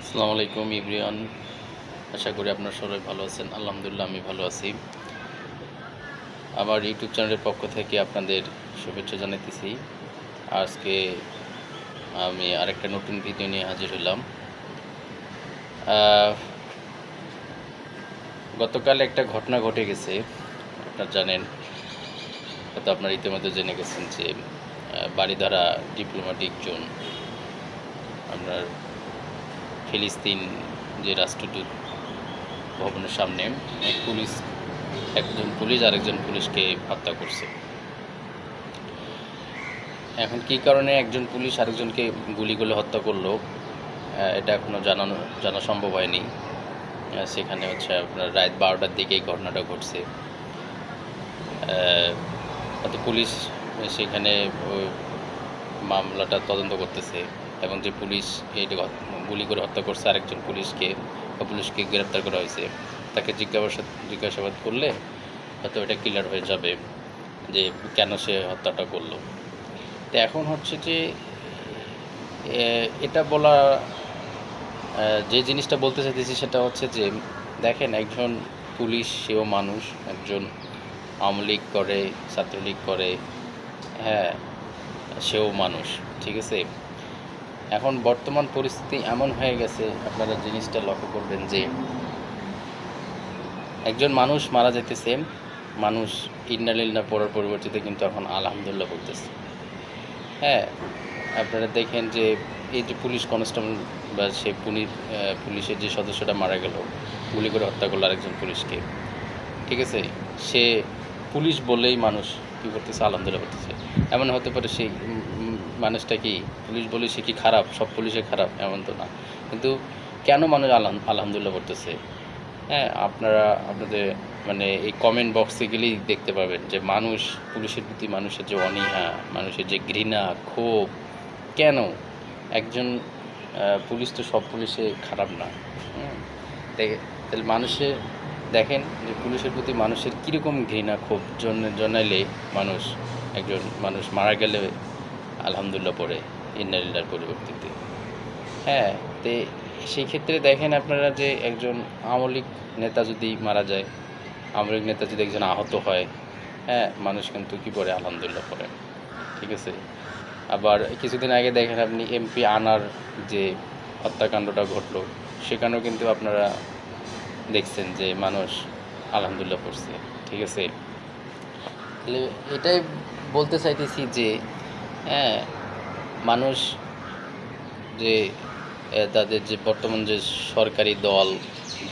আসসালামু আলাইকুম ইব্রিয়ান, আশা করি আপনারা সবাই ভালো আছেন। আলহামদুলিল্লাহ আমি ভালো আছি। আমার ইউটিউব চ্যানেলের পক্ষ থেকে আপনাদের শুভেচ্ছা জানাইতেছি। আজকে আমি আরেকটা নতুন ভিডিও নিয়ে হাজির হলাম। গতকাল একটা ঘটনা ঘটে গেছে, আপনারা জানেন, হয়তো আপনারা ইতিমধ্যে জেনে গেছেন যে বারিধারা ডিপ্লোম্যাটিক জোন, আপনার ফিলিস্তিন যে রাষ্ট্রদূত ভবনের সামনে একজন পুলিশ আরেকজন পুলিশকে হত্যা করছে। এখন কী কারণে একজন পুলিশ আরেকজনকে গুলি করে হত্যা করলো, এটা এখনও জানা সম্ভব হয়নি। সেখানে হচ্ছে আপনার রাত 12টার দিকে এই ঘটনাটা ঘটছে। হয়তো পুলিশ সেখানে মামলাটা তদন্ত করতেছে এবং যে পুলিশ এই গুলি করে হত্যা করছে আরেকজন পুলিশকে গ্রেপ্তার করা হয়েছে। তাকে জিজ্ঞাসাবাদ করলে হয়তো এটা ক্লিয়ার হয়ে যাবে যে কেন সে হত্যাটা করলো। তো এখন হচ্ছে যে এটা বলা, যে জিনিসটা বলতে চাইতেছি সেটা হচ্ছে যে দেখেন, একজন পুলিশ সেও মানুষ, একজন আওয়ামী লীগ করে, ছাত্রলীগ করে, হ্যাঁ, সেও মানুষ, ঠিক আছে। এখন বর্তমান পরিস্থিতি এমন হয়ে গেছে, আপনারা জিনিসটা লক্ষ্য করবেন যে একজন মানুষ মারা যেতেছে, মানুষ ইন্না লিল্লাহ পড়ার পরিবর্তে কিন্তু এখন আলহামদুলিল্লাহ বলতেছে। হ্যাঁ, আপনারা দেখেন যে এই যে পুলিশ কনস্টেবল বা সে পুলিশের যে সদস্যটা মারা গেল, গুলি করে হত্যা করলো আরেকজন পুলিশকে, ঠিক আছে, সে পুলিশ বলেই মানুষ কী করতেছে, আলহামদুলিল্লাহ করতেছে। এমন হতে পারে সেই মানুষটা কি পুলিশ বলে সে কি খারাপ, সব পুলিশে খারাপ এমন তো না, কিন্তু কেন মানুষ আলহামদুলিল্লাহ করতেছে? হ্যাঁ, আপনাদের মানে এই কমেন্ট বক্সে গেলেই দেখতে পাবেন যে মানুষ পুলিশের প্রতি মানুষের যে অনীহা, মানুষের যে ঘৃণা, ক্ষোভ, কেন? একজন পুলিশ তো সব পুলিশে খারাপ না। তাহলে মানুষের দেখেন যে পুলিশের প্রতি মানুষের কীরকম ঘৃণা, ক্ষোভ জানাইলে একজন মানুষ মারা গেলে আলহামদুলিল্লাহ পড়ে ইন্না লিল্লাহর পরিবর্তিতে। হ্যাঁ, তো সেই ক্ষেত্রে দেখেন আপনারা যে একজন আওয়ামী লীগ নেতা যদি মারা যায়, আওয়ামী লীগ নেতা যদি একজন আহত হয়, হ্যাঁ, মানুষ কিন্তু কী পড়ে, আলহামদুলিল্লাহ পড়ে, ঠিক আছে। আবার কিছুদিন আগে দেখেন আপনি এমপি আনার যে হত্যাকাণ্ডটা ঘটলো, সেখানেও কিন্তু আপনারা দেখছেন যে মানুষ আলহামদুলিল্লাহ পড়ছে, ঠিক আছে। তাহলে এটাই বলতে চাইতেছি যে হ্যাঁ, মানুষ যে তাদের যে বর্তমান যে সরকারি দল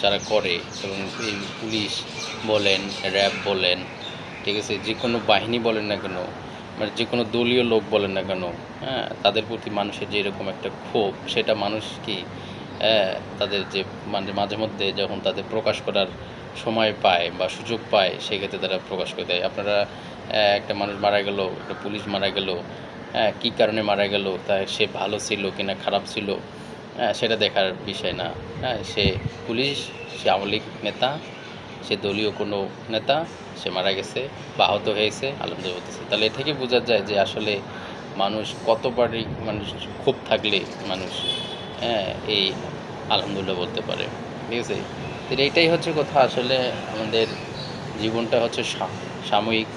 যারা করে, এবং এই পুলিশ বলেন, র্যাব বলেন, ঠিক আছে, যে কোনো বাহিনী বলেন না কেন, মানে যে কোনো দলীয় লোক বলেন না কেন, হ্যাঁ, তাদের প্রতি মানুষের যে এরকম একটা ক্ষোভ, সেটা মানুষ কি তাদের যে মাঝে মধ্যে যখন তাদের প্রকাশ করার সময় পায় বা সুযোগ পায়, সেক্ষেত্রে তারা প্রকাশ করে দেয়। আপনারা একটা মানুষ মারা গেল, একটা পুলিশ মারা গেল, হ্যাঁ, কী কারণে মারা গেল, তাই সে ভালো ছিল কিনা খারাপ ছিল, হ্যাঁ, সেটা দেখার বিষয় না। হ্যাঁ, সে পুলিশ, সে আওয়ামী লীগ নেতা, সে দলীয় কোনো নেতা, সে মারা গেছে বা আহত হয়েছে, আলহামদুলিল্লাহ বলতেছে। তাহলে এ থেকে বোঝা যায় যে আসলে মানুষ কতবারই মানুষ ক্ষোভ থাকলে মানুষ এই আলহামদুলিল্লাহ বলতে পারে, ঠিক আছে। তো এইটাই হচ্ছে কথা। আসলে আমাদের জীবনটা হচ্ছে সাময়িক,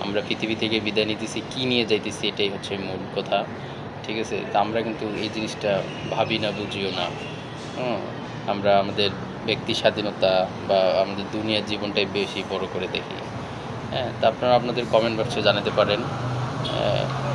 আমরা পৃথিবী থেকে বিদায় নিতেছি, কী নিয়ে যাইতেছি, এটাই হচ্ছে মূল কথা, ঠিক আছে। তা আমরা কিন্তু এই জিনিসটা ভাবি না, বুঝিও না। আমরা আমাদের ব্যক্তি স্বাধীনতা বা আমাদের দুনিয়ার জীবনটাই বেশি বড় করে দেখি। হ্যাঁ, তা আপনারা আপনাদের কমেন্ট বক্সে জানাতে পারেন।